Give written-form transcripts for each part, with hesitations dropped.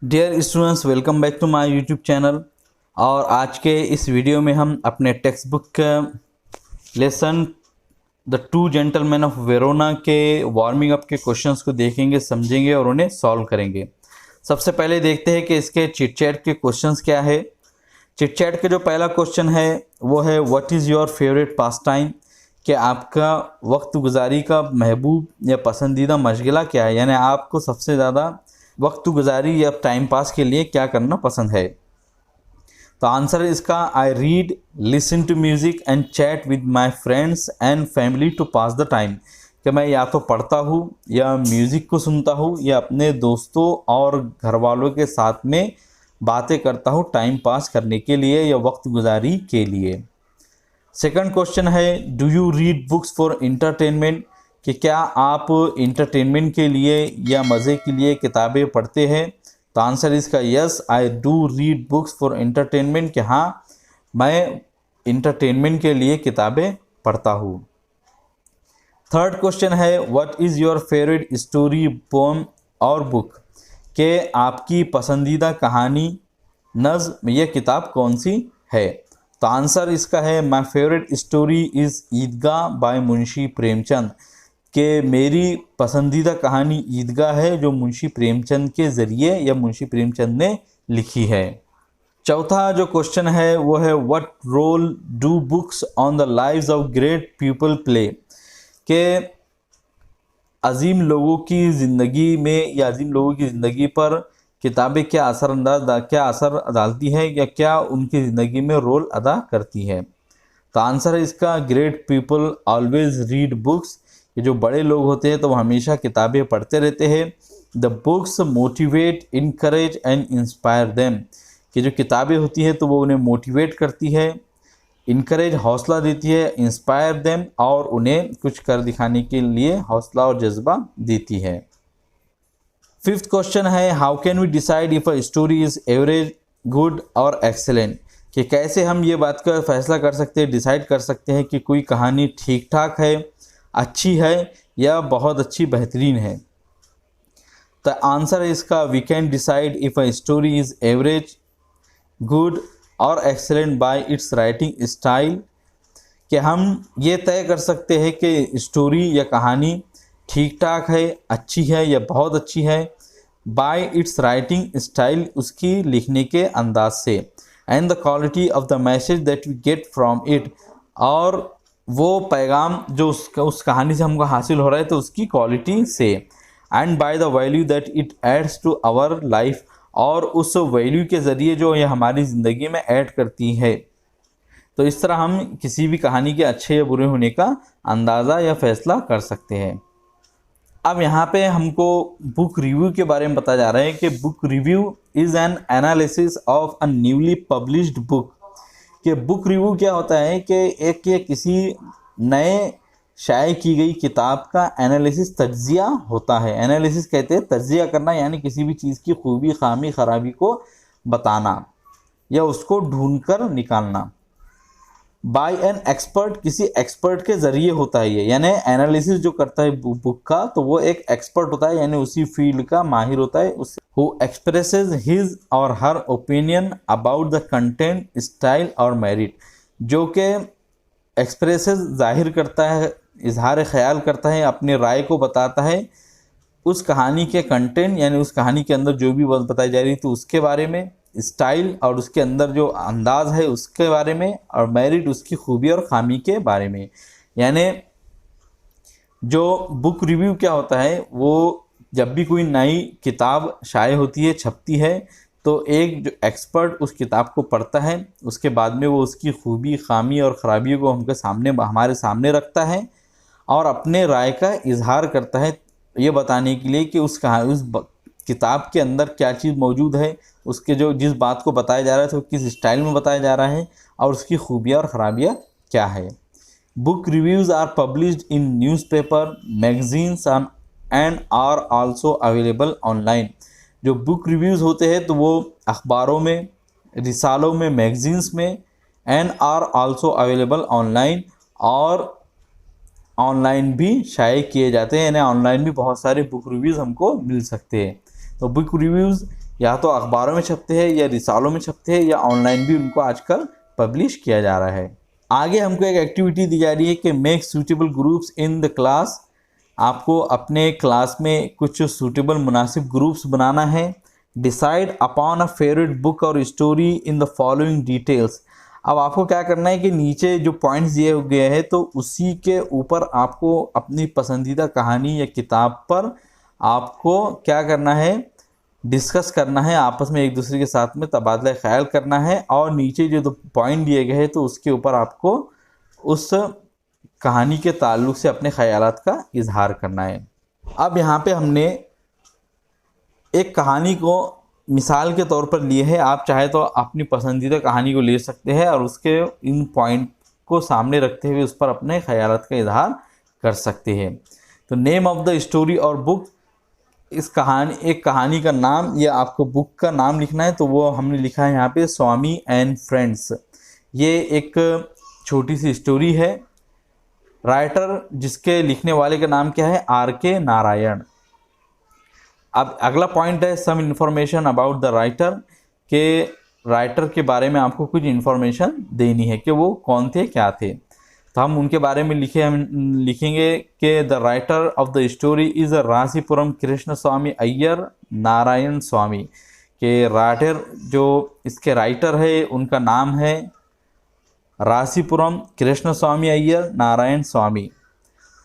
Dear students, welcome back to my YouTube channel. और आज के इस वीडियो में हम अपने टेक्स्ट बुक का lesson the two gentlemen of Verona के वार्मिंग अप के क्वेश्चंस को देखेंगे, समझेंगे और उन्हें सॉल्व करेंगे। सबसे पहले देखते हैं कि इसके चिट चैट के क्वेश्चंस क्या है। चिट चैट के जो पहला क्वेश्चन है वो है what is your favourite pass time, कि आपका वक्त गुजारी का महबूब या पसंदीदा मशगला क्या है, यानी आपको सबसे ज़्यादा वक्त गुजारी या टाइम पास के लिए क्या करना पसंद है। तो आंसर है इसका I read, listen to music and chat with my friends and family to pass the time, कि मैं या तो पढ़ता हूँ या म्यूज़िक को सुनता हूँ या अपने दोस्तों और घर वालों के साथ में बातें करता हूँ टाइम पास करने के लिए या वक्त गुजारी के लिए। सेकंड क्वेश्चन है do you read books for entertainment, कि क्या आप इंटरटेनमेंट के लिए या मज़े के लिए किताबें पढ़ते हैं। तो आंसर इसका yes, I do read books for entertainment, कि हाँ मैं इंटरटेनमेंट के लिए किताबें पढ़ता हूँ। थर्ड क्वेश्चन है what is your favourite story, poem और बुक, के आपकी पसंदीदा कहानी, नज़्म या किताब कौन सी है। तो आंसर इसका है my favourite story is Idgah by Munshi Premchand, कि मेरी पसंदीदा कहानी ईदगाह है जो मुंशी प्रेमचंद के ज़रिए या मुंशी प्रेमचंद ने लिखी है। चौथा जो क्वेश्चन है वो है what role do books on the lives of great people play, के अजीम लोगों की ज़िंदगी में या अजीम लोगों की ज़िंदगी पर किताबें क्या असर डालती है या क्या उनकी ज़िंदगी में रोल अदा करती है। तो आंसर है इसका great people always read books, ये जो बड़े लोग होते हैं तो वो हमेशा किताबें पढ़ते रहते हैं। The books motivate, encourage and inspire them, कि जो किताबें होती हैं तो वो उन्हें मोटिवेट करती है, इनकरेज हौसला देती है, इंस्पायर देम और उन्हें कुछ कर दिखाने के लिए हौसला और जज्बा देती है। फिफ्थ क्वेश्चन है how can we decide if a story is average, good और एक्सेलेंट, कि कैसे हम ये बात का फैसला कर सकते हैं, डिसाइड कर सकते हैं कि कोई कहानी ठीक ठाक है, अच्छी है या बहुत अच्छी बेहतरीन है। तो आंसर है इसका we can decide if a story is average, good और excellent by its writing style, कि हम ये तय कर सकते हैं कि स्टोरी या कहानी ठीक ठाक है, अच्छी है या बहुत अच्छी है, बाय इट्स राइटिंग स्टाइल, उसकी लिखने के अंदाज से, and the quality of the message that we get from it, और वो पैगाम जो उस कहानी से हमको हासिल हो रहा है तो उसकी क्वालिटी से, and by the value that it adds to our life, और उस वैल्यू के ज़रिए जो ये हमारी ज़िंदगी में ऐड करती है। तो इस तरह हम किसी भी कहानी के अच्छे या बुरे होने का अंदाज़ा या फैसला कर सकते हैं। अब यहाँ पे हमको बुक रिव्यू के बारे में बताया जा रहा है कि book review is an analysis of a newly published book, कि बुक रिव्यू क्या होता है कि एक ये किसी नए शाये की गई किताब का एनालिसिस, तज्जिया होता है। एनालिसिस कहते हैं तज्जिया करना, यानी किसी भी चीज़ की खूबी, खामी, खराबी को बताना या उसको ढूंढकर निकालना। बाय एन एक्सपर्ट, किसी एक्सपर्ट के ज़रिए होता है ये, यानी एनालिसिस जो करता है बुक का तो वो एक एक्सपर्ट होता है, यानी उसी फील्ड का माहिर होता है, उस हु एक्सप्रेसेस हिज और हर opinion about the content, style और मेरिट, जो कि एक्सप्रेसेस जाहिर करता है, इजहार ख्याल करता है, अपनी राय को बताता है उस कहानी के कंटेंट, यानी उस कहानी के अंदर जो भी बात बताई जा रही थी उसके बारे में, स्टाइल और उसके अंदर जो अंदाज है उसके बारे में, और मेरिट उसकी खूबी और खामी के बारे में। यानी जो बुक रिव्यू क्या होता है, वो जब भी कोई नई किताब शाये होती है, छपती है, तो एक जो एक्सपर्ट उस किताब को पढ़ता है, उसके बाद में वो उसकी खूबी, खामी और ख़राबियों को हमारे सामने रखता है और अपने राय का इजहार करता है, ये बताने के लिए कि उस किताब के अंदर क्या चीज़ मौजूद है, उसके जो जिस बात को बताया जा रहा है तो किस स्टाइल में बताया जा रहा है और उसकी खूबियाँ और ख़राबियाँ क्या है। Book reviews are published in newspaper, magazines and are also available online. जो बुक रिव्यूज़ होते हैं तो वो अखबारों में, रिसालों में, मैगजीन्स में, and are also available online, और ऑनलाइन भी शाये किए जाते हैं, यानी ऑनलाइन भी बहुत सारे बुक रिव्यूज़ हमको मिल सकते हैं। तो बुक रिव्यूज़ या तो अखबारों में छपते हैं या रिसालों में छपते हैं या ऑनलाइन भी उनको आजकल पब्लिश किया जा रहा है। आगे हमको एक एक्टिविटी दी जा रही है कि make suitable groups in the class. आपको अपने क्लास में कुछ सूटेबल मुनासिब ग्रुप्स बनाना है। Decide upon a favourite book और story in the following details. अब आपको क्या करना है कि नीचे जो पॉइंट्स दिए गए हैं तो उसी के ऊपर आपको अपनी पसंदीदा कहानी या किताब पर आपको क्या करना है, डिस्कस करना है, आपस में एक दूसरे के साथ में तबादला ख्याल करना है, और नीचे जो पॉइंट दिए गए हैं तो उसके ऊपर आपको उस कहानी के ताल्लुक से अपने ख्यालात का इजहार करना है। अब यहाँ पे हमने एक कहानी को मिसाल के तौर पर लिए है। आप चाहे तो अपनी पसंदीदा कहानी को ले सकते हैं और उसके इन पॉइंट को सामने रखते हुए उस पर अपने ख्यालात का इजहार कर सकते हैं। तो नेम ऑफ द स्टोरी और बुक, इस एक कहानी का नाम या आपको बुक का नाम लिखना है, तो वो हमने लिखा है यहाँ पे स्वामी एंड फ्रेंड्स। ये एक छोटी सी स्टोरी है। राइटर, जिसके लिखने वाले का नाम क्या है, RK नारायण। अब अगला पॉइंट है some information about the writer, के राइटर के बारे में आपको कुछ इंफॉर्मेशन देनी है कि वो कौन थे, क्या थे। तो हम उनके बारे में लिखेंगे कि the writer of the story is Rasipuram Krishnaswami Iyer Narayanaswami. के राइटर, जो इसके राइटर है उनका नाम है Rasipuram Krishnaswami Iyer Narayanaswami.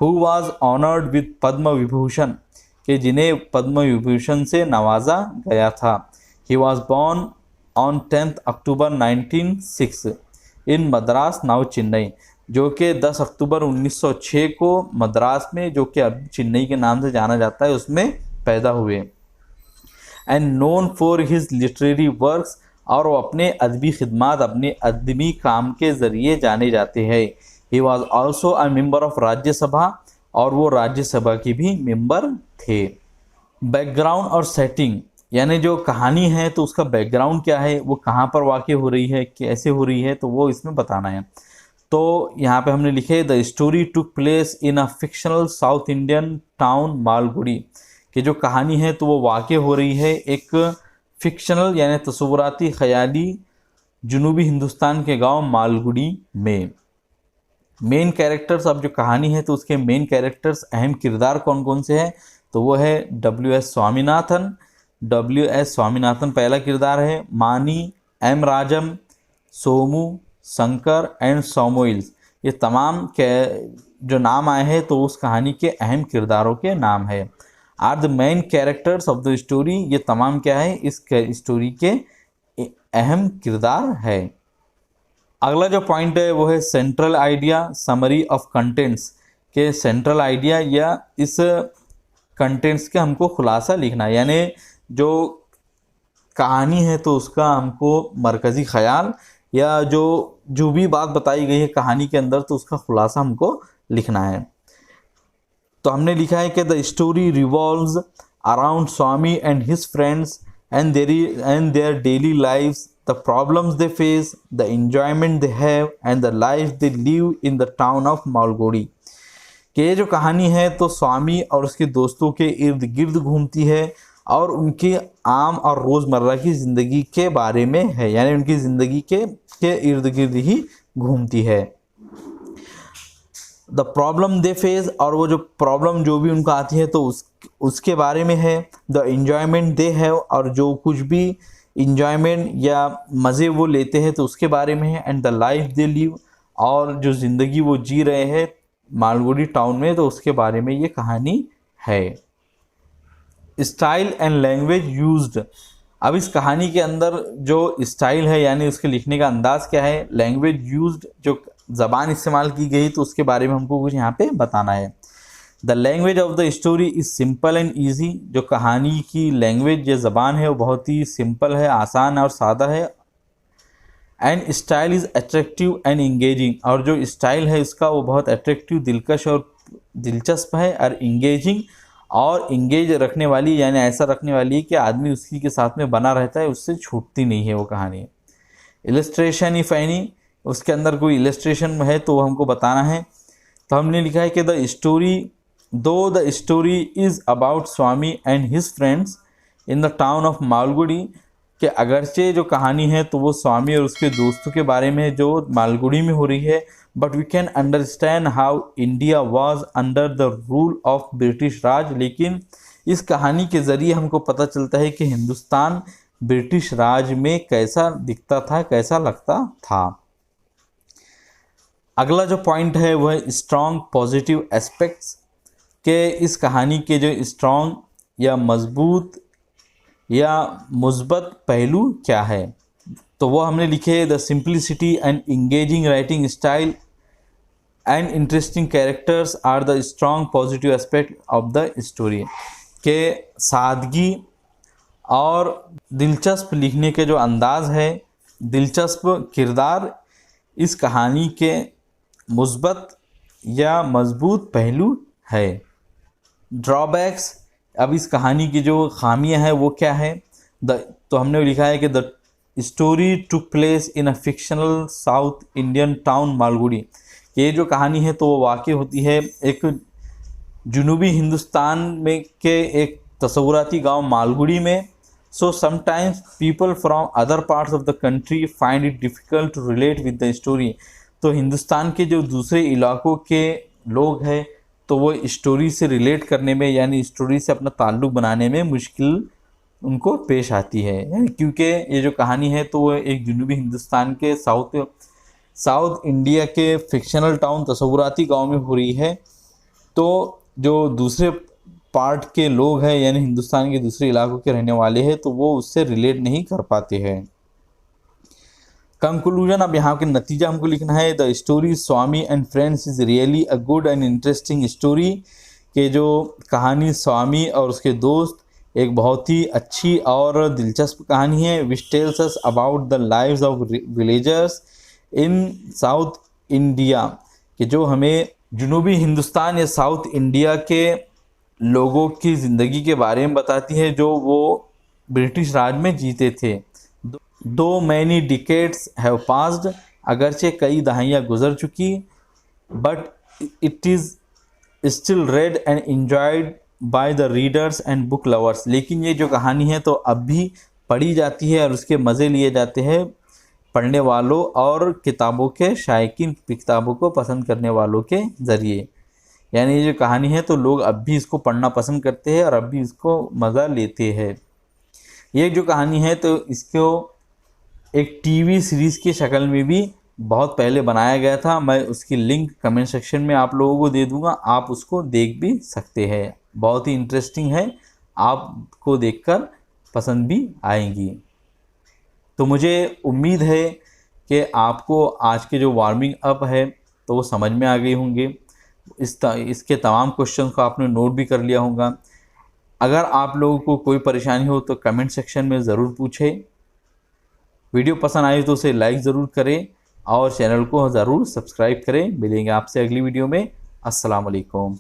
Who was honoured with Padma Vibhushan, कि जिन्हें पद्म विभूषण से नवाजा गया था। He was born on 10 October 1906 in Madras now Chennai, जो कि 10 अक्टूबर 1906 को मद्रास में, जो कि अब चेन्नई के नाम से जाना जाता है, उसमें पैदा हुए। And known for his literary works, और वो अपने अदबी खिदमात, अपने अदबी काम के ज़रिए जाने जाते हैं। He was also a member of Rajya Sabha, और वो राज्यसभा की भी मेंबर थे। बैकग्राउंड और सेटिंग, यानी जो कहानी है तो उसका बैकग्राउंड क्या है, वो कहाँ पर वाक़ई हो रही है, कैसे हो रही है, तो वो इसमें बताना है। तो यहाँ पे हमने लिखे the story took place in a fictional south Indian town Malgudi, कि जो कहानी है तो वो वाक़ई हो रही है एक फिक्शनल यानी तस्वुराती ख्याली जुनूबी हिंदुस्तान के गांव मालगुडी में। मेन कैरेक्टर्स, अब जो कहानी है तो उसके मेन कैरेक्टर्स, अहम किरदार कौन कौन से हैं, तो वो है WS स्वामीनाथन। WS स्वामीनाथन पहला किरदार है। मानी, M Rajam, Somu, Shankar and सोमोइल्स, ये तमाम के जो नाम आए हैं तो उस कहानी के अहम किरदारों के नाम है। Are the main characters of the story, ये तमाम क्या है, इस स्टोरी के अहम किरदार है। अगला जो पॉइंट है वो है central idea summary of contents, के सेंट्रल आइडिया या इस कंटेंट्स के हमको खुलासा लिखना है, यानी जो कहानी है तो उसका हमको मरकज़ी ख्याल या जो भी बात बताई गई है कहानी के अंदर तो उसका खुलासा हमको लिखना है। तो हमने लिखा है कि the story revolves around Swami and his friends and their daily lives, the problems they face, the enjoyment they have and the life they live in the town of Malgudi. कि ये जो कहानी है तो स्वामी और उसके दोस्तों के इर्द गिर्द घूमती है और उनकी आम और रोज़मर्रा की ज़िंदगी के बारे में है, यानी उनकी ज़िंदगी के इर्द गिर्द ही घूमती है। द प्रॉब्लम दे फेस, और वो जो प्रॉब्लम जो भी उनको आती है तो उसके बारे में है। द एन्जॉयमेंट दे हैव, और जो कुछ भी इंजॉयमेंट या मज़े वो लेते हैं तो उसके बारे में है। And the life they live, और जो ज़िंदगी वो जी रहे हैं मालगुडी टाउन में तो उसके बारे में ये कहानी है। स्टाइल एंड लैंग्वेज यूज्ड, अब इस कहानी के अंदर जो स्टाइल है यानी उसके लिखने का अंदाज़ क्या है, लैंग्वेज यूज्ड जो ज़बान इस्तेमाल की गई तो उसके बारे में हमको कुछ यहाँ पे बताना है। The language of the story is simple and easy, जो कहानी की लैंग्वेज या ज़बान है वो बहुत ही सिंपल है, आसान और सादा है। And style is attractive and engaging, और जो स्टाइल है इसका वो बहुत अट्रैक्टिव, दिलकश और दिलचस्प है, और इंगेजिंग और इंगेज रखने वाली, यानी ऐसा रखने वाली है कि आदमी उसी के साथ में बना रहता है, उससे छूटती नहीं है वो कहानी। इलस्ट्रेशन इफ़ एनी, उसके अंदर कोई इलस्ट्रेशन है तो हमको बताना है। तो हमने लिखा है कि द स्टोरी दो the story is about Swami and his friends, in the town of Malgudi, कि अगरचे जो कहानी है तो वो स्वामी और उसके दोस्तों के बारे में जो मालगुडी में हो रही है, but we can understand how India was under the rule of British Raj. लेकिन इस कहानी के ज़रिए हमको पता चलता है कि हिंदुस्तान ब्रिटिश राज में कैसा दिखता था, कैसा लगता था। अगला जो पॉइंट है वह स्ट्रॉन्ग पॉजिटिव एस्पेक्ट्स, के इस कहानी के जो स्ट्रॉन्ग या मजबूत या मुस्बत पहलू क्या है, तो वो हमने लिखे the simplicity and engaging writing style and interesting characters are the strong positive aspect of the story, के सादगी और दिलचस्प लिखने के जो अंदाज है, दिलचस्प किरदार इस कहानी के मुस्बत या मजबूत पहलू है। ड्रॉबैक्स, अब इस कहानी की जो खामियां हैं वो क्या है, तो हमने लिखा है कि the story took place in a fictional south Indian town Malgudi, ये जो कहानी है तो वो वाक़ई होती है एक जुनूबी हिंदुस्तान में के एक तसव्वुराती गांव मालगुडी में। So sometimes people from other parts of the country find it difficult to relate with the story, तो हिंदुस्तान के जो दूसरे इलाकों के लोग हैं तो वो स्टोरी से रिलेट करने में, यानी स्टोरी से अपना ताल्लुक़ बनाने में मुश्किल उनको पेश आती है, क्योंकि ये जो कहानी है तो वो एक जुनूबी हिंदुस्तान के साउथ इंडिया के फिक्शनल टाउन तसव्वुराती गांव में हो रही है। तो जो दूसरे पार्ट के लोग हैं यानी हिंदुस्तान के दूसरे इलाकों के रहने वाले हैं तो वो उससे रिलेट नहीं कर पाते हैं। कंक्लूजन, अब यहाँ के नतीजा हमको लिखना है the story Swami and friends is really a good and interesting story, के जो कहानी स्वामी और उसके दोस्त एक बहुत ही अच्छी और दिलचस्प कहानी है। Which tells us about the lives of villagers in south India, कि जो हमें जुनूबी हिंदुस्तान या साउथ इंडिया के लोगों की ज़िंदगी के बारे में बताती है जो वो ब्रिटिश राज में जीते थे। दो मैनी डिकेड्स हैव पास्ड, अगरचे कई दहाइयाँ गुजर चुकी, but it is still red and enjoyed by the readers and book lovers, लेकिन ये जो कहानी है तो अब भी पढ़ी जाती है और उसके मज़े लिए जाते हैं पढ़ने वालों और किताबों के शायकीन, किताबों को पसंद करने वालों के ज़रिए। यानी ये जो कहानी है तो लोग अब भी इसको पढ़ना पसंद करते हैं और अब भी इसको मज़ा लेते हैं। ये जो कहानी है तो इसको एक टीवी सीरीज़ की शक्ल में भी बहुत पहले बनाया गया था, मैं उसकी लिंक कमेंट सेक्शन में आप लोगों को दे दूंगा, आप उसको देख भी सकते हैं। बहुत ही इंटरेस्टिंग है, आपको देखकर पसंद भी आएंगी। तो मुझे उम्मीद है कि आपको आज के जो वार्मिंग अप है तो वो समझ में आ गई होंगे। इसके तमाम क्वेश्चन को आपने नोट भी कर लिया होगा। अगर आप लोगों को कोई परेशानी हो तो कमेंट सेक्शन में ज़रूर पूछें। वीडियो पसंद आई तो उसे लाइक ज़रूर करें और चैनल को ज़रूर सब्सक्राइब करें। मिलेंगे आपसे अगली वीडियो में। अस्सलाम वालेकुम।